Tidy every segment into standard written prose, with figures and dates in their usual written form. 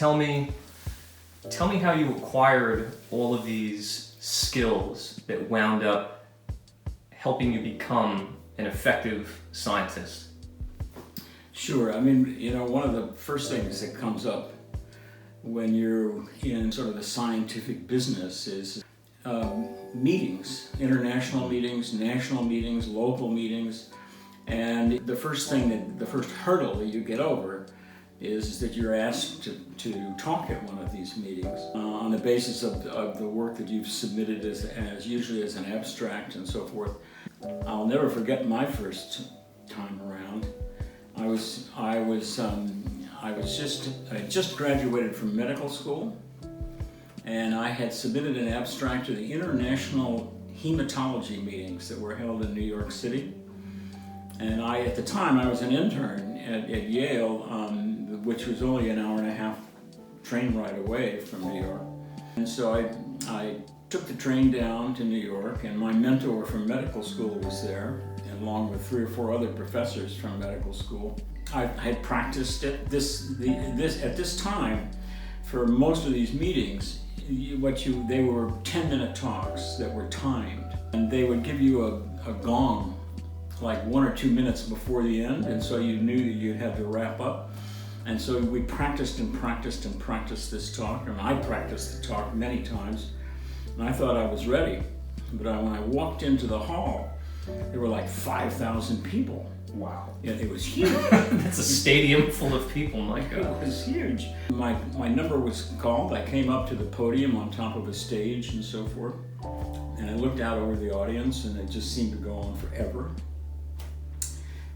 tell me how you acquired all of these skills that wound up helping you become an effective scientist. Sure. I mean, one of the first things that comes up when you're in sort of the scientific business is meetings, international meetings, national meetings, local meetings. And the first hurdle that you get over is that you're asked to talk at one of these meetings on the basis of the work that you've submitted as usually as an abstract and so forth. I'll never forget my first time around. I had just graduated from medical school, and I had submitted an abstract to the international hematology meetings that were held in New York City. And at the time, I was an intern at Yale, which was only an hour and a half train ride away from New York. And so I took the train down to New York, and my mentor from medical school was there, along with 3 or 4 other professors from medical school. I had practiced it. At this time, for most of these meetings, they were 10-minute talks that were timed, and they would give you a gong like 1 or 2 minutes before the end, and so you knew that you had to wrap up. And so we practiced and practiced and practiced this talk, and I practiced the talk many times, and I thought I was ready. But when I walked into the hall, there were like 5,000 people. Wow. Yeah, it was huge. That's a stadium full of people, my God. It was huge. My number was called. I came up to the podium on top of a stage and so forth, and I looked out over the audience, and it just seemed to go on forever.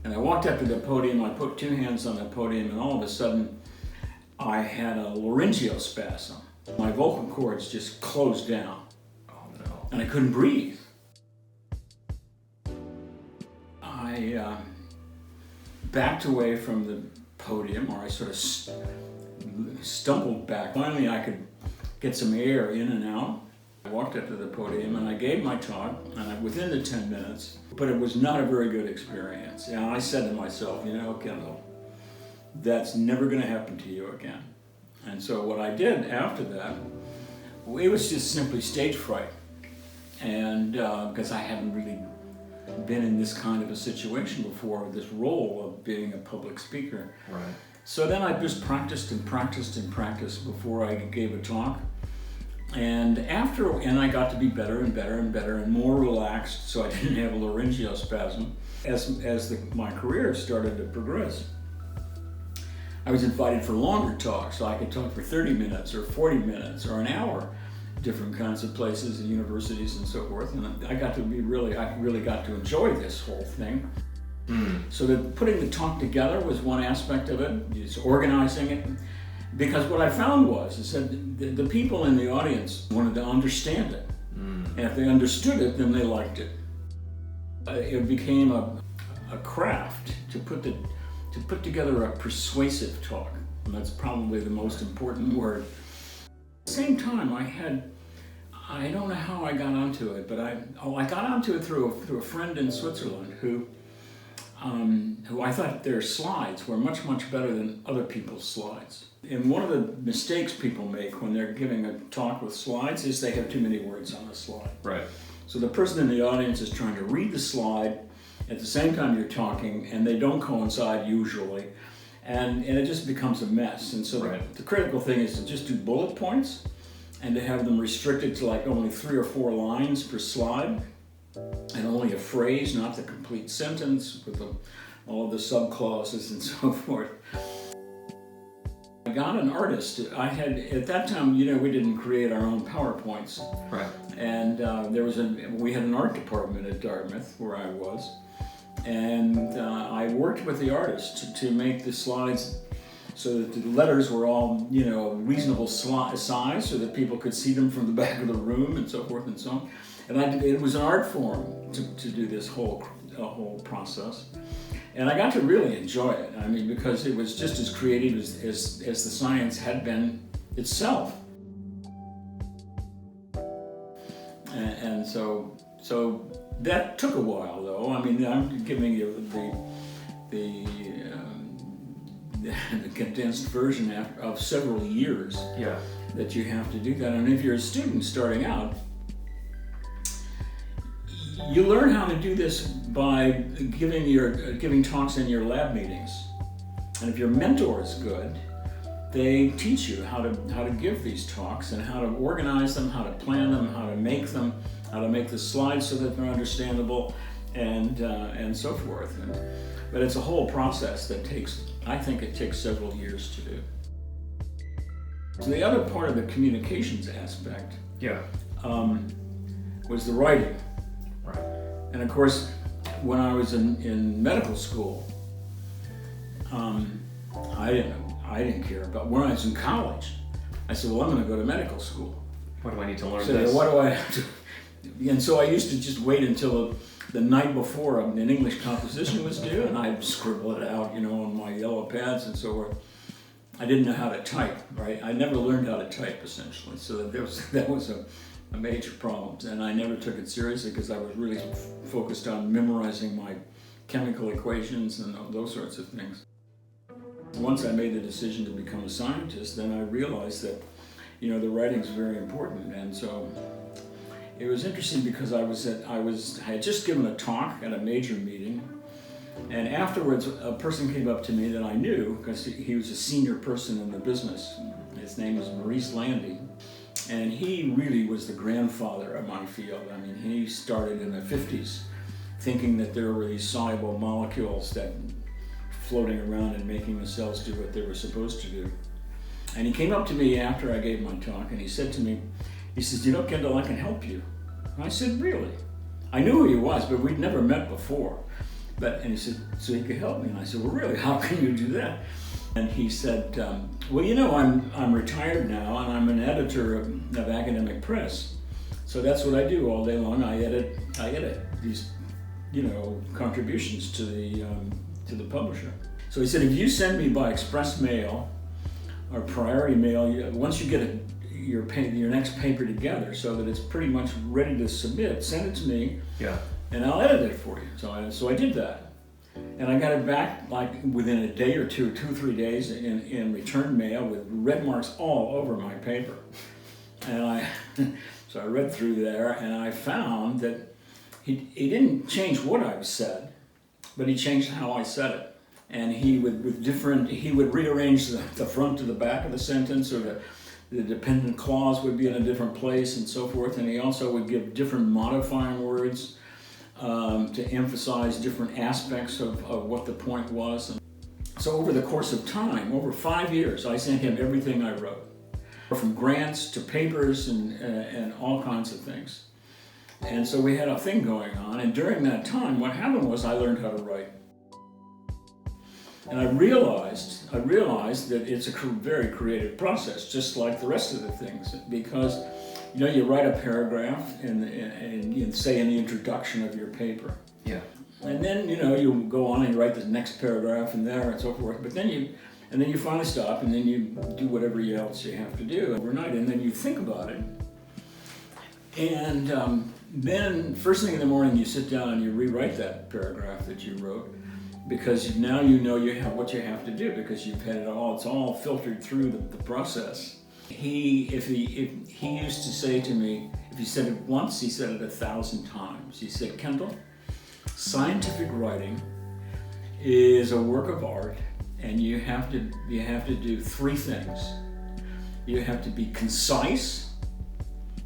And I walked up to the podium, I put 2 hands on the podium, and all of a sudden, I had a laryngeospasm. My vocal cords just closed down. Oh no. And I couldn't breathe. I backed away from the podium, or I sort of stumbled back. Finally, I could get some air in and out. I walked up to the podium and I gave my talk, and within the 10 minutes, but it was not a very good experience. And I said to myself, Kendall, that's never going to happen to you again. And so what I did after that, it was just simply stage fright. And because I hadn't really been in this kind of a situation before, this role of being a public speaker. Right. So then I just practiced and practiced and practiced before I gave a talk. And I got to be better and better and better and more relaxed, so I didn't have a laryngeospasm. As my career started to progress, I was invited for longer talks, so I could talk for 30 minutes or 40 minutes or an hour, different kinds of places and universities and so forth. And I really got to enjoy this whole thing. So putting the talk together was one aspect of it, just organizing it. Because what I found is that the people in the audience wanted to understand it. And if they understood it, then they liked it. It became a craft to put together a persuasive talk. And that's probably the most important word. At the same time, I don't know how I got onto it, but I got onto it through a friend in Switzerland who I thought their slides were much, much better than other people's slides. And one of the mistakes people make when they're giving a talk with slides is they have too many words on the slide. Right. So the person in the audience is trying to read the slide at the same time you're talking, and they don't coincide usually, and it just becomes a mess. And so the critical thing is to just do bullet points and to have them restricted to like only 3 or 4 lines per slide, and only a phrase, not the complete sentence with all of the subclauses and so forth. I got an artist. At that time, we didn't create our own PowerPoints. Right. And we had an art department at Dartmouth where I was, and I worked with the artist to make the slides so that the letters were all, reasonable size so that people could see them from the back of the room and so forth and so on. And it was an art form to do this whole process. And I got to really enjoy it. I mean, because it was just as creative as the science had been itself. And so that took a while, though. I mean, I'm giving you the condensed version of several years Yeah. that you have to do that. And if you're a student starting out, you learn how to do this by giving talks in your lab meetings. And if your mentor is good, they teach you how to give these talks and how to organize them, how to plan them, how to make the slides so that they're understandable, and so forth. But it's a whole process that I think it takes several years to do. So the other part of the communications aspect Yeah. was the writing. Right. And of course, when I was in medical school, I didn't care. But when I was in college, I said, well, I'm going to go to medical school. What do I need to learn So this? what do I have to? And so I used to just wait until the night before an English composition was due, and I'd scribble it out, on my yellow pads and so forth. I didn't know how to type, right? I never learned how to type, essentially. So that was a major problem, and I never took it seriously because I was really focused on memorizing my chemical equations and those sorts of things. Once I made the decision to become a scientist, then I realized that, the writing's very important, and so it was interesting because I had just given a talk at a major meeting, and afterwards a person came up to me that I knew because he was a senior person in the business. His name was Maurice Landy, and he really was the grandfather of my field. I mean, he started in the 50s thinking that there were these soluble molecules that floating around and making the cells do what they were supposed to do. And he came up to me after I gave my talk and he said to me, he says, Kendall, I can help you. And I said, really? I knew who he was, but we'd never met before. And he said, so he could help me? And I said, well, really, how can you do that? And he said, well, I'm retired now and I'm an editor of academic press. So that's what I do all day long. I edit these, contributions to the publisher. So he said, if you send me by express mail or priority mail, once you get your next paper together so that it's pretty much ready to submit, send it to me, and I'll edit it for you. So I did that. And I got it back like within a day or 2 or 3 days in return mail with red marks all over my paper. And so I read through there and I found that he didn't change what I said, but he changed how I said it. And he would rearrange the front to the back of the sentence, or the dependent clause would be in a different place and so forth. And he also would give different modifying words to emphasize different aspects of what the point was. And so over the course of time, over 5 years, I sent him everything I wrote, from grants to papers and all kinds of things. And so we had a thing going on, and during that time, what happened was I learned how to write. And I realized that it's a very creative process, just like the rest of the things, because you write a paragraph and say in the introduction of your paper. Yeah. And then you go on and you write the next paragraph and there and so forth. But then you finally stop and then you do whatever else you have to do overnight, and then you think about it. And then first thing in the morning you sit down and you rewrite that paragraph that you wrote, because now you have what you have to do, because you've had it all. It's all filtered through the process. He used to say to me, if he said it once, he said it 1,000 times. He said, Kendall, scientific writing is a work of art, and you have to do 3 things. You have to be concise,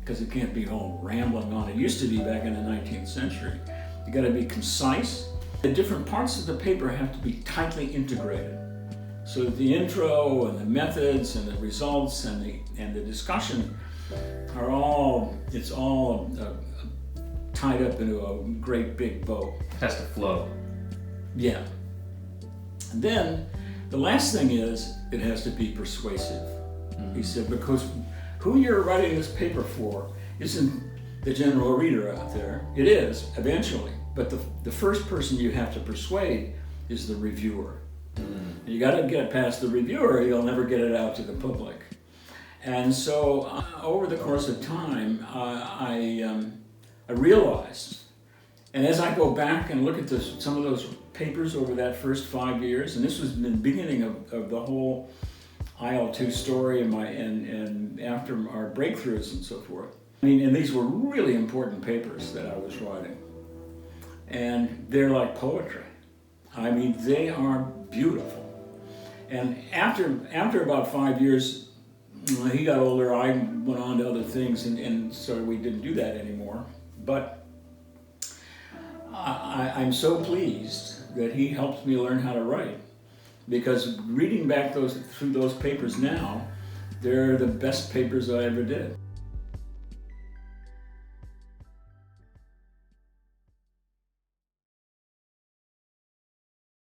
because it can't be all rambling on. It used to be back in the 19th century. You got to be concise. The different parts of the paper have to be tightly integrated, so that the intro and the methods and the results and the discussion are all tied up into a great big bow. It has to flow. Yeah. And then the last thing is it has to be persuasive. Mm-hmm. He said, because who you're writing this paper for isn't the general reader out there. It is, eventually. But the first person you have to persuade is the reviewer. Mm. You got to get past the reviewer, you'll never get it out to the public. And so over the course of time, I realized, and as I go back and look at some of those papers over that first 5 years, and this was the beginning of the whole IL-2 story and after our breakthroughs and so forth. I mean, and these were really important papers that I was writing. And they're like poetry. I mean, they are beautiful. And after about 5 years, when he got older, I went on to other things, and so we didn't do that anymore. But I'm so pleased that he helped me learn how to write, because reading back through those papers now, they're the best papers I ever did.